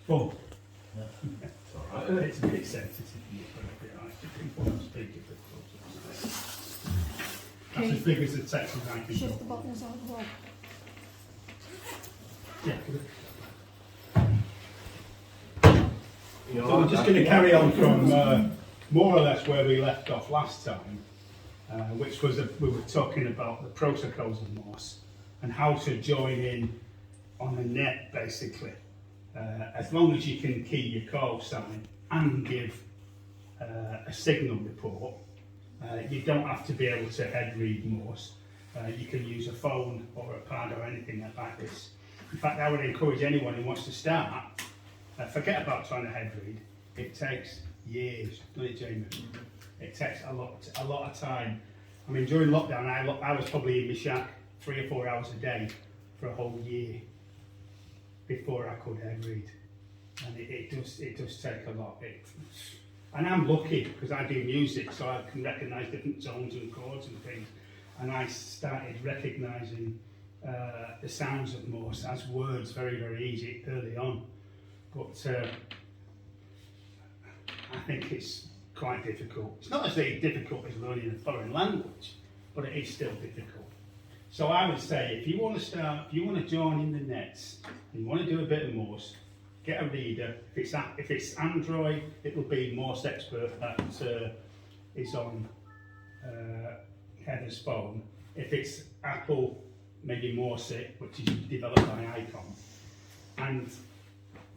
Full. Yeah. It's alright. It's a bit sensitive. People don't speak it. That's as big as the text as I can Shift go. the buttons out the wall. Yeah. You know, So we're just going to carry on from more or less where we left off last time, which was we were talking about the protocols of Morse and how to join in on the net, basically. As long as you can key your call sign and give a signal report, you don't have to be able to head read Morse. You can use a phone or a pad or anything like this. In fact, I would encourage anyone who wants to start, forget about trying to head read. It takes years, doesn't it, Jamie? It takes a lot of time. I mean, during lockdown, I was probably in my shack 3 or 4 hours a day for a whole year before I could head read, and it does take a lot. And I'm lucky because I do music, so I can recognise different tones and chords and things. And I started recognising the sounds of Morse as words very, very easy early on. But I think it's quite difficult. It's not as difficult as learning a foreign language, but it is still difficult. So I would say if you want to start, if you want to join in the nets, and you want to do a bit of Morse, get a reader. If it's Android, it will be Morse Expert that is on Heather's phone. If it's Apple, maybe Morse, which is developed by Icon. And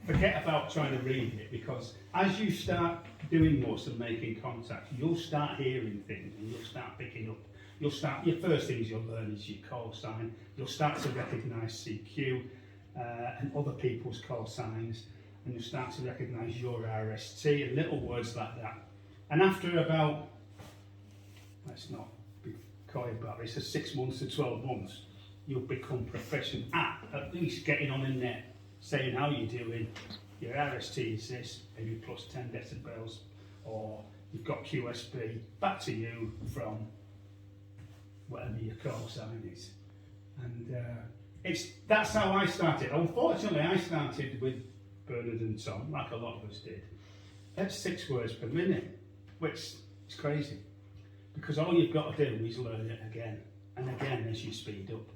forget about trying to read it, because as you start doing Morse and making contact, you'll start hearing things and you'll start picking up. Your first things you'll learn is your call sign. You'll start to recognise CQ and other people's call signs, and you'll start to recognise your RST and little words like that. And after about, let's not be coy about this, 6 months to 12 months, you'll become proficient at least getting on the net, saying how you're doing. Your RST is this, maybe plus 10 decibels, or you've got QSB, back to you from whatever your call sign is. And that's how I started. Unfortunately, I started with Bernard and Tom, like a lot of us did, at 6 words per minute, which is crazy, because all you've got to do is learn it again and again as you speed up.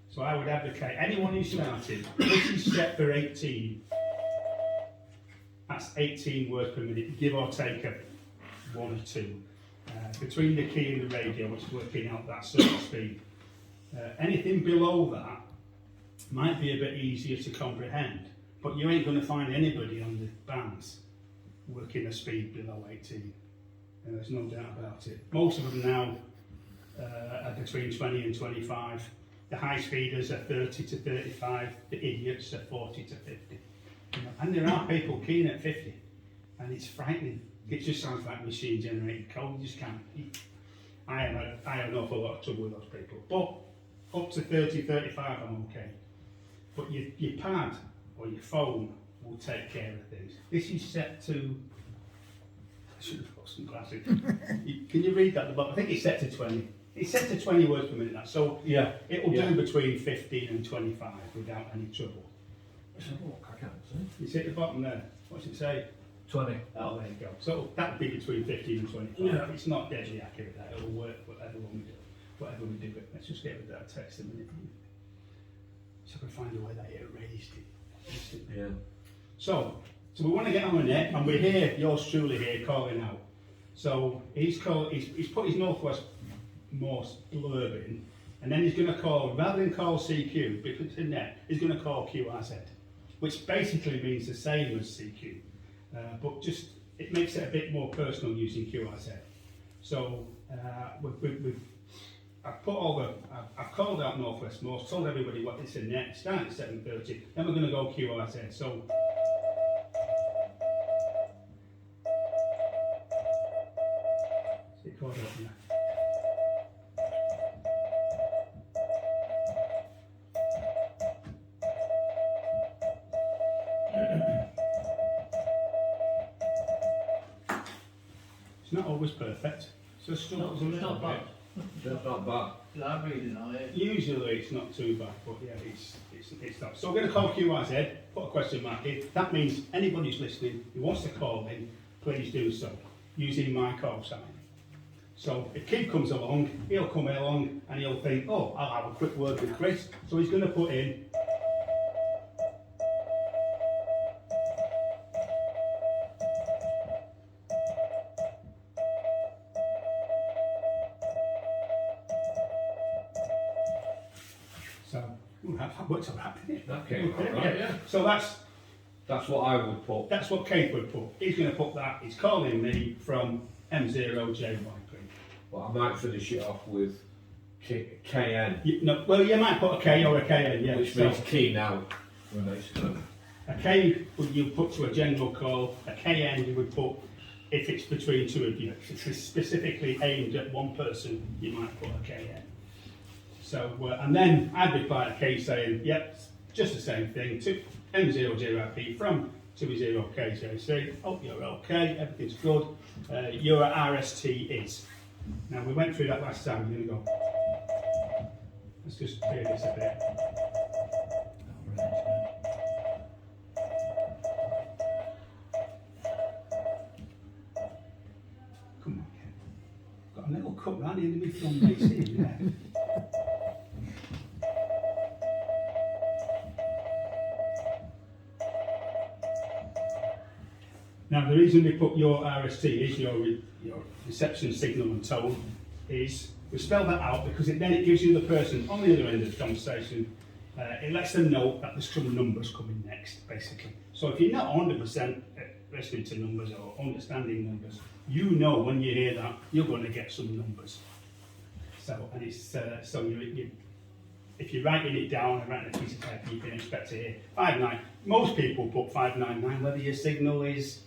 So I would advocate anyone who started, this is set for 18. That's 18 words per minute, give or take 1 or 2. Between the key and the radio, it's working out that sort of speed. Anything below that might be a bit easier to comprehend, but you ain't going to find anybody on the bands working a speed below 18. There's no doubt about it. Most of them now are between 20 and 25. The high speeders are 30 to 35. The idiots are 40 to 50. And there are people keen at 50, and it's frightening. It just sounds like machine generated code. You just can't. I have an awful lot of trouble with those people. But up to 30, 35, I'm okay. But your pad or your phone will take care of things. This is set to. I should have got some glasses. Can you read that at the bottom? I think it's set to 20. It's set to 20 words per minute. That so yeah, it will do between 15 and 25 without any trouble. Let's have a look, I can't see. You see at the bottom there. What's it say? 20. Oh, there you go. So that would be between 15 and 25. Yeah. It's not deadly accurate. That it'll work whatever we do. Whatever we do it. Let's just get rid of that text a minute. So I can find a way that it erased it. Yeah. So we want to get on the net, and we're here. Yours truly here calling out. So he's put his Northwest Morse blurb in, and then he's going to call, rather than call CQ because it's a net, he's going to call QRZ, which basically means the same as CQ. But just it makes it a bit more personal using QRZ. So I've called out Northwest Morse, told everybody what it's a net, start at 7:30, then we're going to go QRZ. So it's called up now. It's not always perfect, so struggles a little bit. That's not bad. I'm reading on it. Usually it's not too bad, but yeah, it's not. So I'm going to call QRZ, put a question mark in. That means anybody who's listening who wants to call in, please do so, using my call sign. So if Keith comes along, he'll come along and he'll think, oh, I'll have a quick word with Chris. So he's going to put in so that works all right, didn't it? That came out right, yeah. So That's what I would put. that's what Keith would put. He's going to put that. He's calling me from M0JYP. But I might finish it off with KN, Well, you might put a K or a KN, yeah. which So means keen out. Basically. a K you put to a general call. A KN you would put if it's between two of you. If it's specifically aimed at one person, you might put a KN. So, and then I'd reply to K saying, yep, just the same thing. To M0JYP from 2E0KJC. Hope you're okay, everything's good. Your RST is. Now, we went through that last time. We're going to go. Let's just clear this a bit. Come on, Ken. Got a little cup round the end of my thumb, mate. See, yeah. Now, the reason we put your RST is your reception signal and tone is we spell that out because then it gives you the person on the other end of the conversation. It lets them know that there's some numbers coming next, basically. So if you're not 100% listening to numbers or understanding numbers, you know when you hear that you're going to get some numbers. So and it's so you if you're writing it down and writing a piece of paper, you can expect to hear 59. Most people put 599, whether your signal is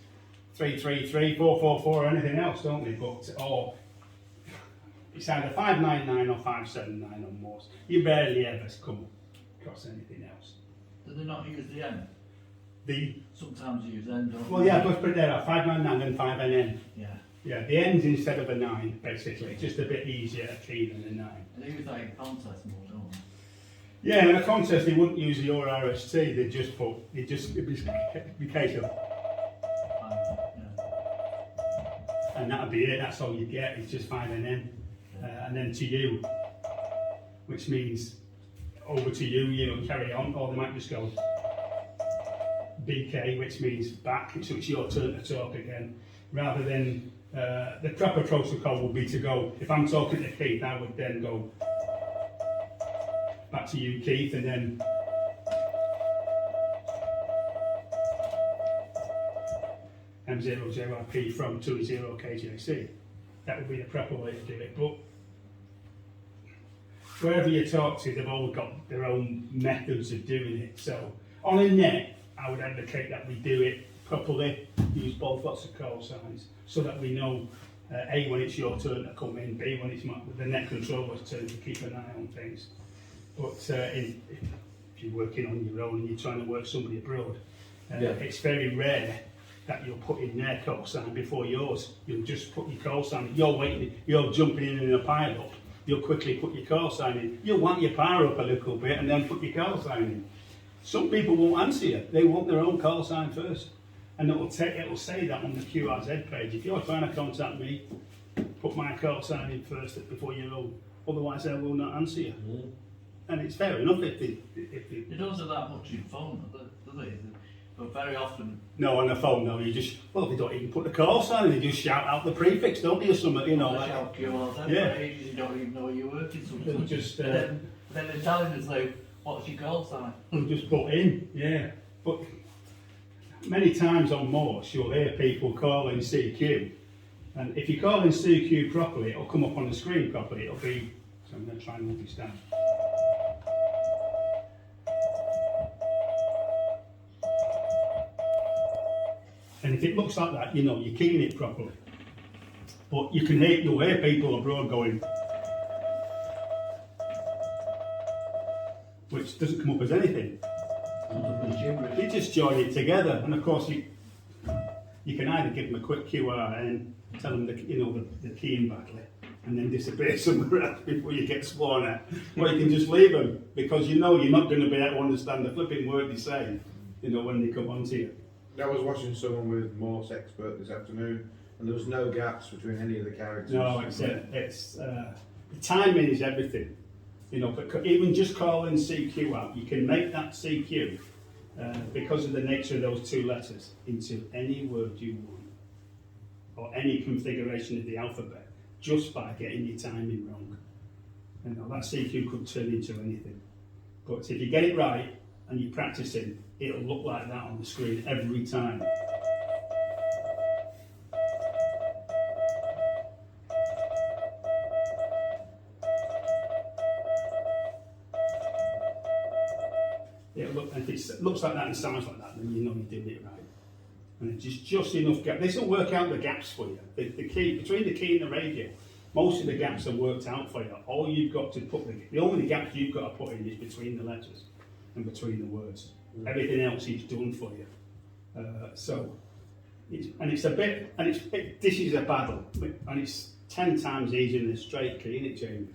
333, 444 or anything else, don't they? But or it's either 599 or 579 on Morse. You barely ever come across anything else. Do they not use the N? The Sometimes you use N, don't well, they? yeah, let's put it there. 599 and 5NN. Yeah. Yeah, the N's instead of a 9, basically. It's just a bit easier to key than a 9. And they use that in contest more, don't they? Yeah, in a contest they wouldn't use your RST. It'd be a case of. And that'd be it, that's all you get, it's just 5NN. And then to you, which means over to you, you know, carry on, or they might just go BK, which means back, so it's your turn to talk again. Rather than, the proper protocol would be to go, if I'm talking to Keith, I would then go back to you, Keith, and then M0JYP from 2E0KJC. That would be the proper way to do it. But wherever you talk to, they've all got their own methods of doing it. So on a net, I would advocate that we do it properly, use both lots of call signs, so that we know A, when it's your turn to come in, B, when it's the net controller's turn to keep an eye on things. But if you're working on your own and you're trying to work somebody abroad, it's very rare that you'll put in their call sign before yours. You'll just put your call sign in. You're waiting, you're jumping in a pile up. You'll quickly put your call sign in. You'll want your power up a little bit and then put your call sign in. Some people won't answer you. They want their own call sign first. And it'll say that on the QRZ page. If you're trying to contact me, put my call sign in first before your own. Otherwise, I will not answer you. Mm. And it's fair enough if they. They don't say that much in phone, do they? But very often. No, on the phone, no, you just, well, they don't even put the call sign in, they just shout out the prefix, don't they, or something, you know. They Like, shout QRZ yeah. for ages, you don't even know you're working they'll sometimes. just, Then they're telling us, like, what's your call sign? they'll just put in, yeah. But many times on Morse, you'll hear people calling CQ. And if you call in CQ properly, it'll come up on the screen properly, it'll be, so I'm going to try and move this down. And if it looks like that, you know, you're keying it properly. But you'll hear people abroad going, which doesn't come up as anything. You just join it together, and of course you can either give them a quick QR and tell them the keying badly, and then disappear somewhere else before you get sworn at. Or you can just leave them, because you know you're not going to be able to understand the flipping word they say, you know, when they come onto you. I was watching someone with Morse expert this afternoon, and there was no gaps between any of the characters. No, the timing is everything. You know, but even just calling CQ out, you can make that CQ, because of the nature of those two letters, into any word you want, or any configuration of the alphabet, just by getting your timing wrong. You know, that CQ could turn into anything. But if you get it right and you're practicing, it'll look like that on the screen every time. If it looks like that and sounds like that, then you know you're doing it right. And it's just enough gap. This will work out the gaps for you. The key, between the key and the radio, most of the gaps are worked out for you. All you've got to put, the only gaps you've got to put in is between the letters and between the words. Everything else is done for you. This is a battle, and it's 10 times easier than a straight key, isn't it,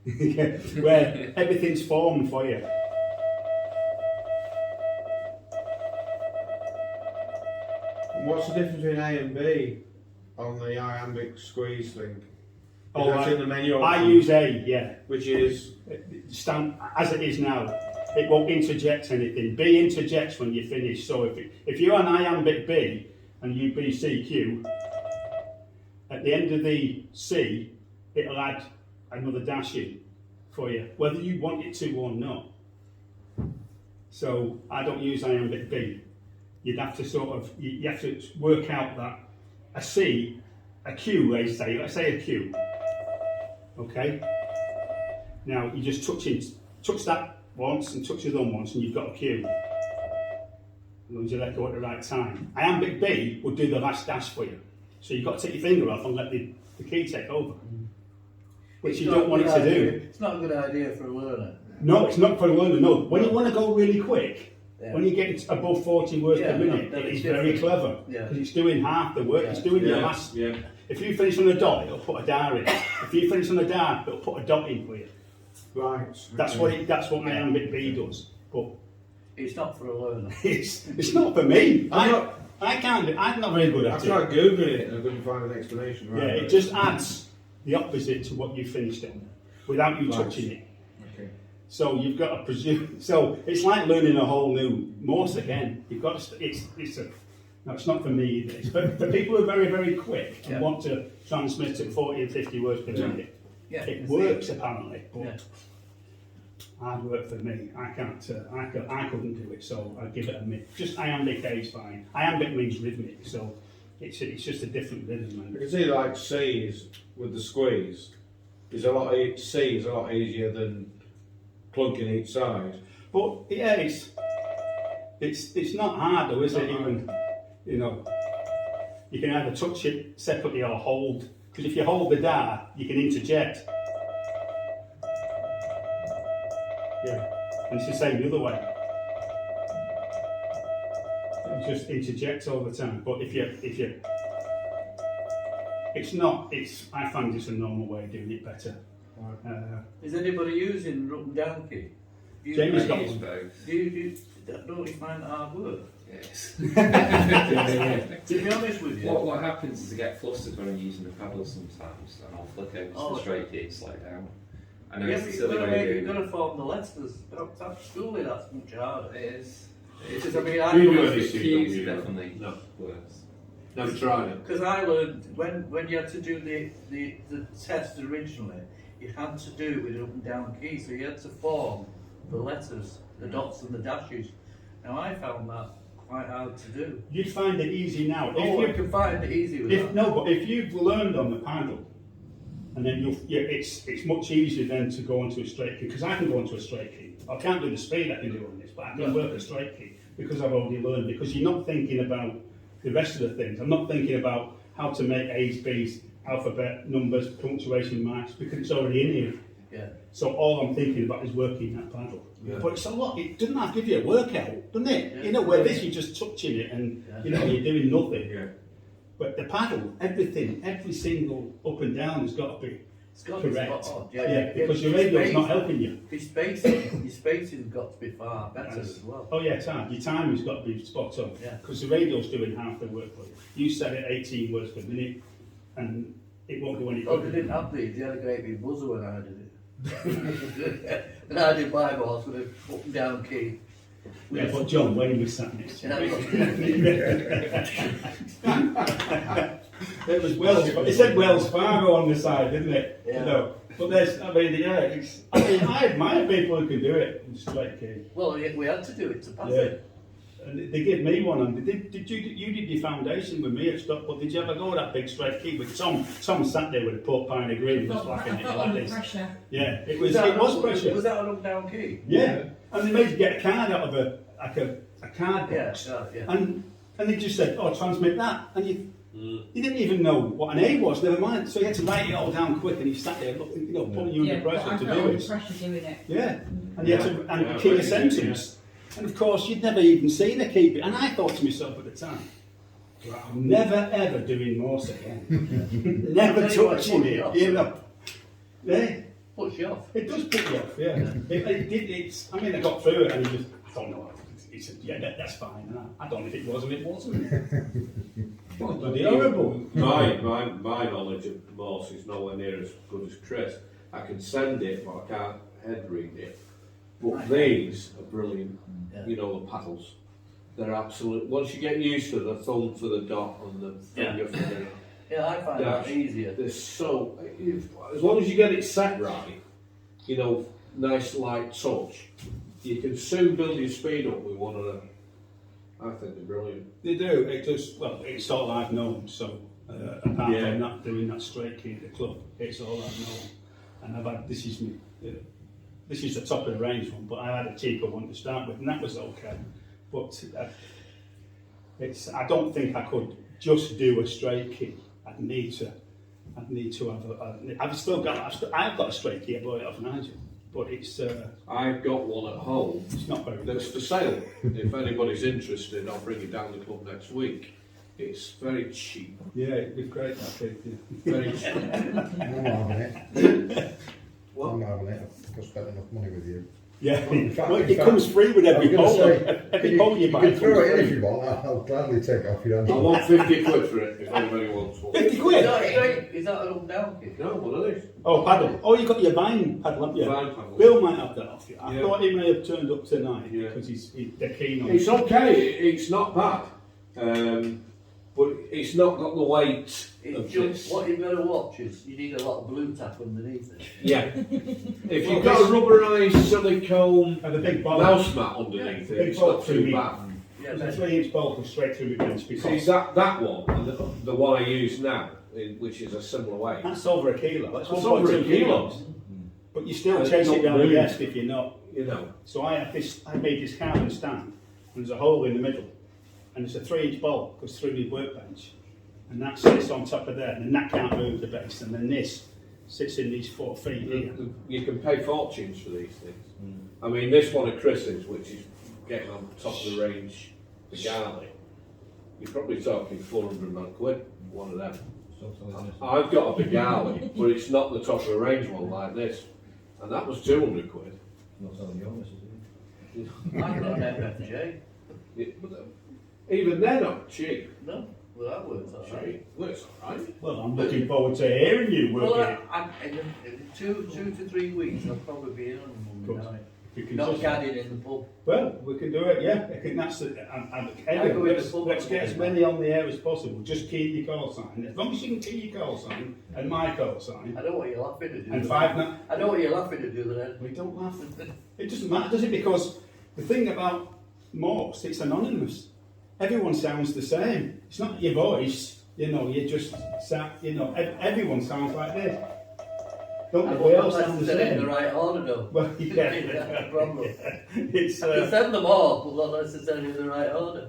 Jamie? Where everything's formed for you. What's the difference between A and B on the iambic squeeze thing? Oh, That's in the menu. I use A, yeah. Which is As it is now, it won't interject anything. B interjects when you finish. So if you're on iambic B and you B C Q, at the end of the C, it'll add another dash in for you, whether you want it to or not. So I don't use iambic B. You'd have to you have to work out that a C, a Q, let's say a Q. Okay? Now you just touch that once and touch the other one once and you've got a Q. As long as you let go at the right time. Iambic B will do the last dash for you. So you've got to take your finger off and let the key take over. Which you don't want it to do. It's not a good idea for a learner. No, it's not for a learner, no. When you want to go really quick, when you get above 40 words per minute, it's very clever. Because it's doing half the work. It's doing the last. Yeah. If you finish on a dot, it'll put a dar in. If you finish on a dar, it'll put a dot in for you. right. That's what iambic B does. But it's not for a learner. it's not for me. I'm not very good at I've it. tried googling it and I couldn't find an explanation. Right. Yeah, it just adds the opposite to what you finished on, without you touching it. Okay. So you've got to presume. So it's like learning a whole new Morse again. You've got to. No, it's not for me either. It's for people who are very, very quick and want to transmit at 40 and 50 words per minute. Yeah, it works apparently, but hard work for me. I can't. I couldn't do it, so I'd give it a miss. Just iambic A is fine. Iambic means rhythmic, so it's just a different rhythm. I can see like C's with the squeeze. C is a lot easier than clunking each side. But yeah, it's not hard though, is it? Even you know, you can either touch it separately or hold. Because if you hold the dar, you can interject. Yeah, and it's the same the other way. It just interjects all the time. But if you, I find it's a normal way of doing it better. Is anybody using up and down key? Jamie's got one. Don't you find that hard work? Yes. To be honest with you. What happens is I get flustered when I'm using the paddle sometimes, and I'll flick over to the straight key and slow down. I know it's a silly way you've got to form the letters. Surely that's much harder. It is. Because I mean, the keys are definitely worse. Never tried it. Because I learned when you had to do the test originally, you had to do with an up and down key, so you had to form the letters, the dots and the dashes. Now I found that quite hard to do. You'd find it easy now. You can find it easy with that. No, but if you've learned on the paddle, and then it's much easier then to go onto a straight key, because I can go onto a straight key. I can't do the speed I can do on this, but I can work a straight key because I've already learned. Because you're not thinking about the rest of the things. I'm not thinking about how to make A's, B's, alphabet, numbers, punctuation marks, because it's already in here. Yeah. So all I'm thinking about is working that paddle. Yeah. But it's a lot. It doesn't have to give you a workout, doesn't it? Yeah. You know, where this you're just touching it and you know you're doing nothing. Yeah. But the paddle, everything, every single up and down has got to be It's got to be correct. spot on. Yeah, because your radio's not helping you. Your spacing's got to be far better Yes. as well. Oh yeah, time. Your timing's got to be spot on. Yeah. Because the radio's doing half the work for you. You set it 18 words per minute, and it won't go any Oh, further. they didn't have these. They had a great big buzzer when I did it. And I did my Morse with a up and down key. Yeah, but John Wayne was sat next to You know, it was Wells. It said Wells Fargo on the side, didn't it? Yeah. You know. But there's, I mean, yeah. I admire people who can do it in straight key. well, yeah, we had to do it to pass Yeah. it. And they give me one. And did you did your foundation with me at Stockport? Did you ever go with that big straight key with Tom? Tom sat there with a port pine of green, just laughing at you like under this. pressure. Yeah, it was pressure. Was that an up down key? Yeah, and they made you get a card out of a card Yeah, box, yeah. and they just said, "Oh, transmit that," and you didn't even know what an A was. Never mind. So you had to write it all down quick, and you sat there, looking, putting you under but I pressure to felt do under it. pressure doing it. Yeah, and you had to and key a really, sentence, and of course you'd never even seen a key. And I thought to myself at the time, I'm never ever doing Morse again. Never I'll tell you what, touching put it. you off. You know. Yeah. Puts you off. It does put you off, yeah. It's, I mean, I got through it and he just, I don't know. He said, yeah, that's fine. And I don't know if it was or it wasn't. Bloody horrible. My knowledge of Morse is nowhere near as good as Chris. I can send it, but I can't head read it. But these are brilliant. Yeah. You know, the paddles. They're absolute. Once you get used to the thumb for the dot and the finger for the. Yeah, I find that easier. They're so. As long as you get it set right, nice light touch, you can soon build your speed up with one of them. I think they're brilliant. They do. It does. Well, it's all I've known. So apart from not doing that straight key at the club, it's all I've known. And I've had this is the top of the range one, but I had a cheaper one to start with, and that was okay. But I don't think I could just do a straight key. I'd need to have I've got a straight key. I bought it off Nigel, but it's I've got one at home. it's not very That's good. for sale. If anybody's interested, I'll bring it down to the club next week. It's very cheap. Yeah, it'd be great. That kid, yeah. Very cheap. I'm not having it. What? I'm not having it. I've spent enough money with you. Yeah, In fact- well, in it fact, comes free with every I was poll. gonna say, Every poll you buy can throw comes it in if free. you want. I'll gladly take it off your hands. I want 50 quid for it if anybody wants one. 50 Is quid? that straight? Is that an up down key? No, one of these. Oh, paddle. Oh, you got your Vine paddle, haven't you? Vine paddle. Bill might have that off you. I Yeah. thought he may have turned up tonight Yeah. because they're keen on It's it. okay. It's not bad. But it's not got the weight It's of just this. what you've got to watch is you need a lot of blue tack underneath it. Yeah. If you've got a rubberised silicone And the big bolt. mouse mat underneath it, Big it's bolt not through too me. bad. Yeah, There's a but 3-inch bolt goes straight through my bench See, because that one, and the one I use now, which is a similar weight. that's over a kilo. That's That's 1.2 over a kilo. kilos. But you still And chase it's it not down the moved. desk if you're not. So I made this carbon stand, and there's a hole in the middle, and there's a 3-inch bolt goes through the workbench, and that sits on top of there, and then that can't move the base, and then this sits in these 4 feet here. You can pay fortunes for these things. I mean, this one of Chris's, which is getting on top of the range, the Garley, you're probably talking 400 odd quid, one of them. I've got a Bengali, but it's not the top of the range one like this, and that was 200 quid. I've got an FFJ. Even they're not cheap. No, well that works alright. Cheap. Looks alright. Well, I'm looking forward to hearing you work Well, it. in 2 to 3 weeks I'll probably be in on Good. Monday night. We can Not just- gadding in the pub. Well, we can do it, yeah. I think that's it. I go in the pub. Let's get as many on the air as possible. Just keep your call sign. As long as you can keep your call sign and my call sign. I know what you're laughing to do. And 5 minutes. I know what you're laughing to do then. We don't laugh. It doesn't matter, does it? Because the thing about Morse, it's anonymous. Everyone sounds the same. It's not your voice, you just everyone sounds like this. Don't I we all won't sound the necessarily in the same? right order though. Well, yeah. That's the problem. It's, I can send them all, but not necessarily in the right order.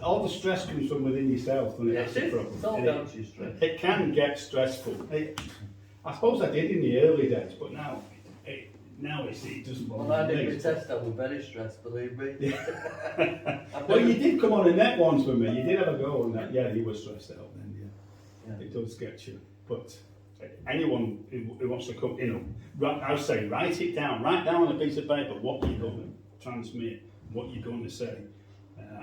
all the stress comes from within yourself, and that's the problem. It's all And down to your strength. it can get stressful. I suppose I did in the early days, but now now it doesn't When bother I did me. the test, I was very stressed, believe me. Well, you did come on a net once with me. You did have a go on that. Yeah, you were stressed out then. Yeah. It does get you. But anyone who wants to come, I would say write it down. Write down on a piece of paper what you're going to transmit, what you're going to say.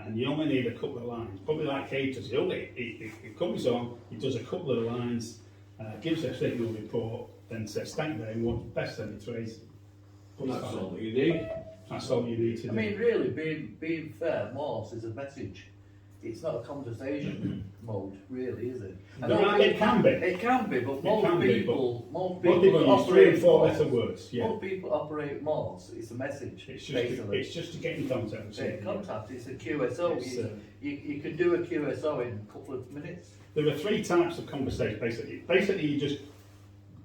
And you only need a couple of lines. Probably like Kate does. He comes on, he does a couple of lines, gives a signal report, then says, thank you very much, best send it to Tracy. That's all you need. That's all you need to do. I mean, really, being fair, Morse is a message. It's not a conversation mode, really, is it? I know It can be. It can be, but It can most be, people Most people use 3 and operate 4 Morse. letter words. Yeah. Most people operate Morse. It's a message, basically. It's just to get in contact with It's someone. contact. It's a QSO. It's, You can do a QSO in a couple of minutes. There are 3 types of conversation, basically. Basically, you just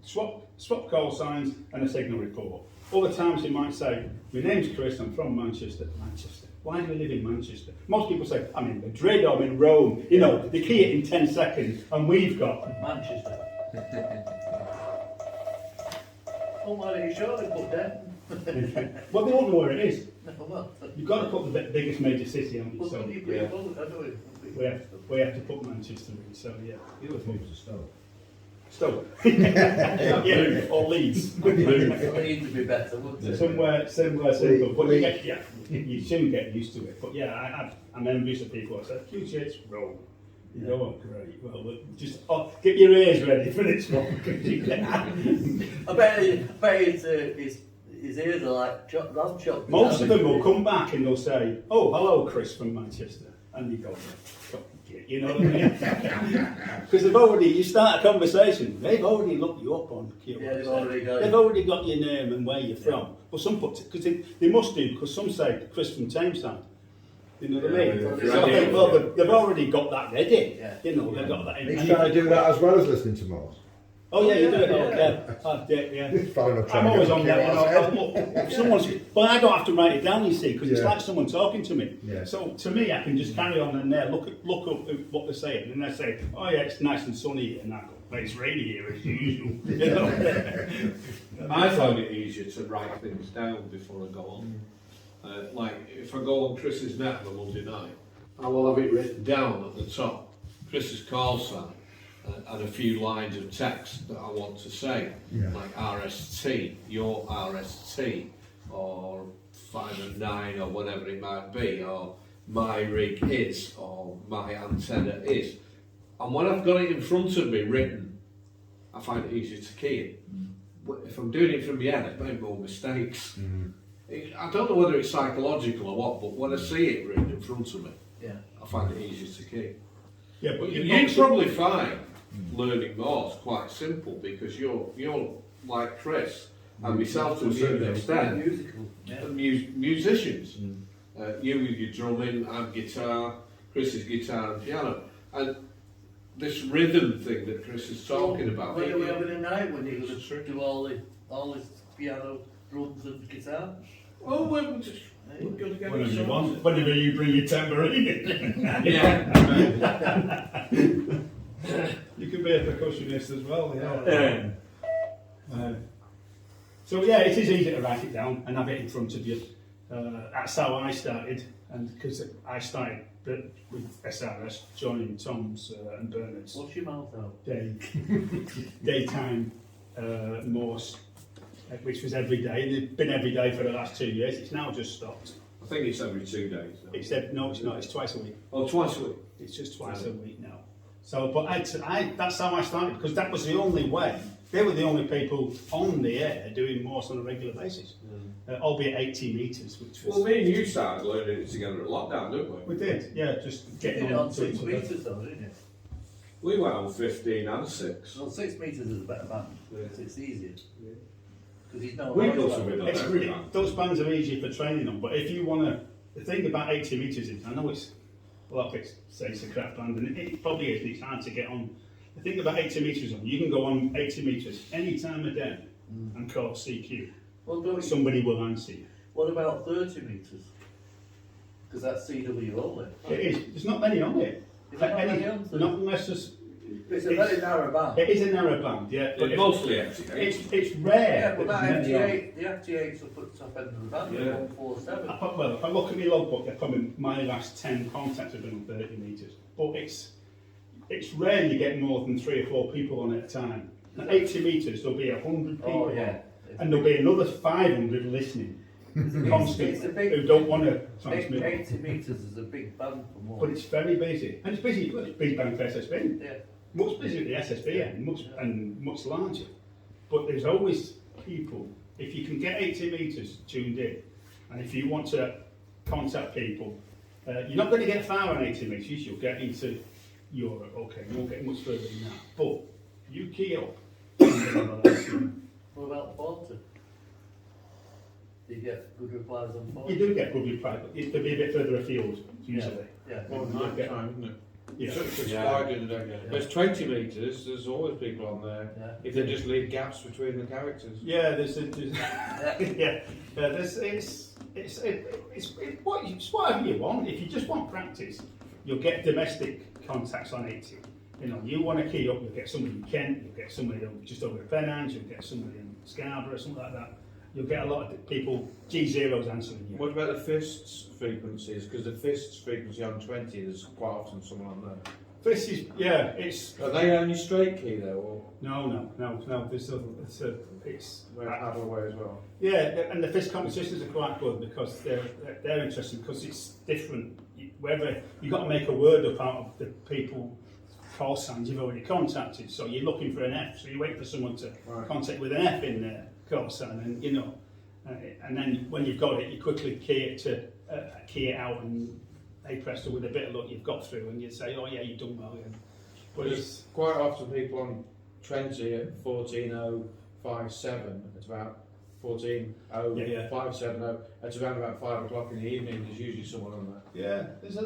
swap call signs and a signal report. Other times you might say, my name's Chris, I'm from Manchester. Manchester. Why do you live in Manchester? Most people say, I'm in Madrid, I'm in Rome. You know, they key it in 10 seconds, and we've got... Manchester. Oh, why don't you show them? Put them. Well, they don't know where it is. Well, You've got to put the biggest major city on it. So don't you put yeah. it on? I know it. we have to put Manchester in. So, yeah. You always move to Stoke. Stoke. Yeah, or Leeds. It needs to be better, wouldn't it? Somewhere simple, but you soon get used to it. But yeah, I'm envious of people. I said, QJ's Rome. You go, oh great. Well, just get your ears ready for this one. I bet his ears are like lamb chops. Most of them will come back and they'll say, "Oh, hello, Chris from Manchester," and you go, you know what I mean? Because you start a conversation. They've already looked you up on QI. Yeah, they've already got your name and where you're from. But some put because they must do because some say Chris from Tameside. You know what I mean? Yeah. So I think, well, they've already got that ready. Yeah. You know, they've got that. He's trying to do that as well as listening to Morse. Oh yeah, you do it. Yeah. Okay. Yeah. It's fine enough I'm trying to always get on the that. QRS. Look, someone's, but I don't have to write it down. You see, because it's Yeah. like someone talking to me. Yeah. So to me, I can just carry on and there look up what they're saying, and they say, "Oh yeah, it's nice and sunny here," and I go, "But it's rainy here as usual." You know? I find it easier to write things down before I go on. Like if I go on Chris's net on a Monday night, I will have it written down at the top, Chris's call sign, and a few lines of text that I want to say, Yeah. like RST, your RST, or 5 and 9, or whatever it might be, or my rig is, or my antenna is. And when I've got it in front of me written, I find it easier to key it. If I'm doing it from the head, I make more mistakes. I don't know whether it's psychological or what, but when I see it written in front of me, Yeah. I find it easier to key. Yeah, but You'd probably find learning Morse quite simple because you're like Chris and myself to a certain extent, Musical. Yeah. musicians. You with your drumming, I'm guitar, Chris is guitar and piano, and this rhythm thing that Chris is talking about. When are we having a night when you're going to do all this piano, drums and guitar? Oh, we're just we're going to get whenever it you want, sorted. whenever you bring your tambourine in. Yeah. You could be a percussionist as well. Yeah. So yeah, it is easy to write it down and have it in front of you. That's how I started, and because I started with SRS, joining Tom's and Bernard's What's your mouth out? daytime Morse, which was every day, and it's been every day for the last 2 years. It's now just stopped. I think it's every 2 days. No, it's not. It's twice a week. Oh, twice a week. It's just twice a week now. So, but that's how I started, because that was the only way. They were the only people on the air doing Morse on a regular basis, albeit 80 metres, which was... Well, me and you started learning it together at lockdown, didn't we? We did, yeah, just You getting did it on to 6 it. metres though, didn't you? We went on 15 and 6. Well, 6 metres is a better band, because it's easier. Because he's no We noise got some level. of It's that. really, those bands are easier for training on, but if you want to... The thing about 80 metres is, I know it's... A lot of people say it's a crap band, and it probably is, and it's hard to get on. The thing about 80 metres on, you can go on 80 metres any time of day and call CQ. Well, don't you, Somebody will answer you. what about 30 metres? Because that's CW only. It is. There's not many on it. Is there not many on Not unless there's It's a very narrow band. It is a narrow band, yeah. But It's mostly empty. it's rare. Yeah, but that many are. FT8, the FT8's up at the top end of the band, Yeah. 147. Well, if I look at my logbook, I probably my last 10 contacts have been on 30 metres. But it's rare you get more than 3 or 4 people on at a time. At 80 metres, there'll be 100 people Oh, yeah. and there'll be another 500 listening constantly It's a big- who don't want to transmit. 80 metres is a big band for more. But it's very busy. And it's busy, well, it's busy band for SSB. Yeah. Much busier at the SSB end, much larger. But there's always people, if you can get 80 metres tuned in, and if you want to contact people, you're not going to get far on 80 metres, you'll get into Europe, okay, you won't get much further than that. But you key up. What about 40? Do you get good replies on 40? You do get good reply, but it'll be a bit further afield, usually. Yeah. Well, night time, isn't it? Yeah. It's Yeah. wide in the day. Yeah. There's 20 metres, there's always people on there. Yeah. If they just leave gaps between the characters. Yeah, there's it's whatever you want. If you just want practice, you'll get domestic contacts on 80. You know, you want to key up, you'll get somebody in Kent, you'll get somebody just over at Pennant, you'll get somebody in Scarborough, something like that. You'll get a lot of people, G0's answering you. What about the fists frequencies? Because the fists frequency on 20, there's quite often someone on there. This is, yeah, it's, Are they only straight key though, or no, it's they're paddle away as well? yeah, and the fist competitions are quite good because they're interesting because it's different. Whether you've got to make a word up out of the people call signs you've already contacted, so you're looking for an F, so you wait for someone to contact with an F in their call sign, and you know, and then when you've got it, you quickly key it out, and hey presto, with a bit of luck, you've got through, and you say, oh yeah, you've done well. Yeah. But There's quite often people on 20 at 14.057, it's about 14.0570, it's around about 5 o'clock in the evening, there's usually someone on there. yeah, there's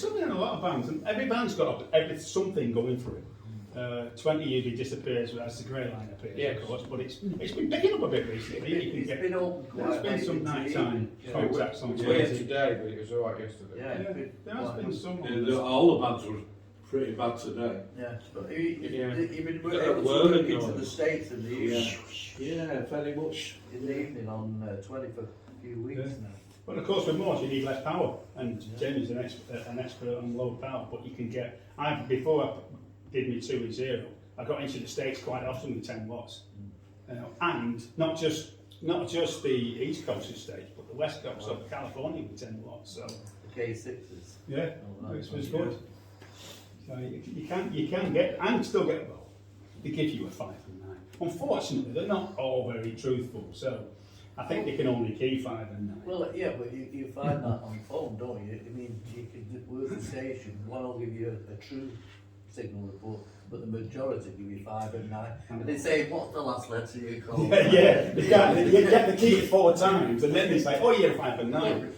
something in a lot of bands, and every band's got something going for it. 20 usually disappears as the grey line appears, Yes. of course, but it's been picking up a bit recently. You can It's get, been open quite there's been late some into the nighttime evening. Yeah. contacts on It's weird 20. today, but it was alright yesterday. Yeah, it's Yeah, been there has quite been good. some. All the bands were pretty bad today. Yeah, but Yeah. you've been Is that able to word look into noise? the States in the evening, Yeah, very much. in the evening on 20 for a few weeks Yeah. now. But of course, with Morse, you need less power, and Jamie's an expert on low power. But you can get. Before I did my 2E0, I got into the States quite often with 10 watts, and not just the East Coast States, but the West Coast of California with 10 watts. So The K6s. yeah, Oh, it was yeah. good. So you can get and still get well. They give you a 5 and 9. Unfortunately, they're not all very truthful. So I think they can only key 5 and 9. Well, yeah, but you find that on phone, don't you? I mean, you can work the station, one will give you a true signal report, but the majority give you 5 and 9. And they say, what's the last letter you call? Yeah. You get the key 4 times, and then they say, "Oh, you're 5 and 9."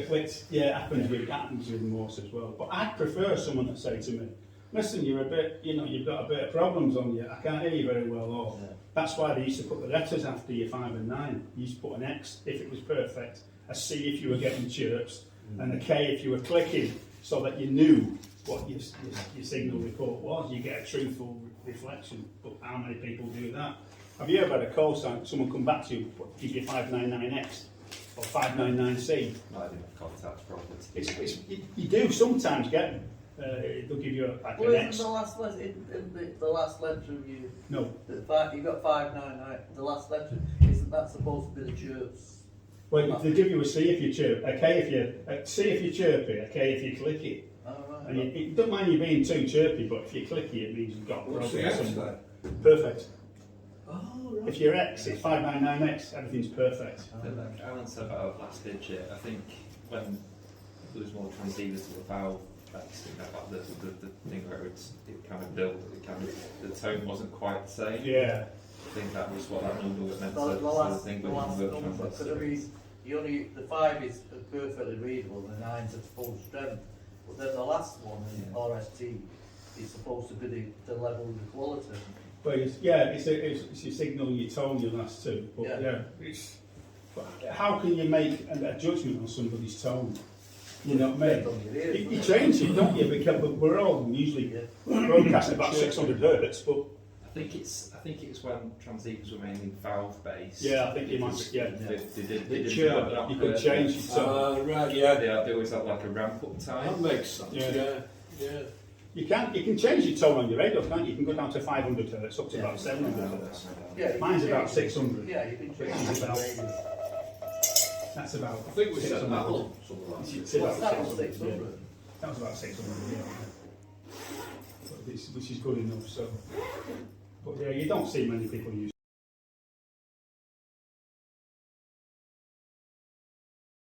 Which happens with Morse as well. But I'd prefer someone that say to me, "Listen, you're a bit, you've got a bit of problems on you. I can't hear you very well." Or that's why they used to put the letters after your 5 and 9. You used to put an X if it was perfect, a C if you were getting chirps, and a K if you were clicking, so that you knew what your signal report was. You get a truthful reflection. But how many people do that? Have you ever had a call sign, someone come back to you, give you 599X or 599C? I didn't have contact problems. You do sometimes get them. They'll give you like Well, an isn't X. the last letter, the last letter of you, No. you got 599, the last letter, isn't that supposed to be the chirps? Well, they give you a C if you chirp, a K if a C if you chirpy, a K if you clicky. Oh, right. And it don't mind you being too chirpy, but if you clicky, it means you've got a What's problem the X somewhere. Perfect. Oh, right. If you're X, it's 599X, everything's perfect. Like Alan said about last digit, I think when there was more transceivers to the valve, that's like the thing where it kind of built, the tone wasn't quite the same. Yeah. I think that was what that number was meant The to last thing the when last you work number, because I transistors. mean, the 5 is perfectly readable and the 9's at full strength, but then the last one, Yeah. RST, is supposed to be the level of the quality. Well, it's your signal and your tone, your last two. But Yeah. but how can you make a judgment on somebody's tone? You know what I mean? On your ears, You doesn't it? change it, don't you? Because we're all usually broadcasting about 600 hertz, but I think it's when transceivers were mainly valve based. yeah, I think you might. Yeah, They did Yeah, put that you could change it. So Right, yeah. They always had like a ramp up That time. makes sense, Yeah. yeah. you can change your tone on your radio, can't you? You can go down to 500 hertz, up to about 700 hertz. Yeah, you Mine's can about change- 600. Yeah, you can Which change is the about- range. That's about. I think we set 600. that up, something like that. It's about What's that, 600, 600? yeah. That was about 600, yeah. But which is good enough. So, but yeah, you don't see many people use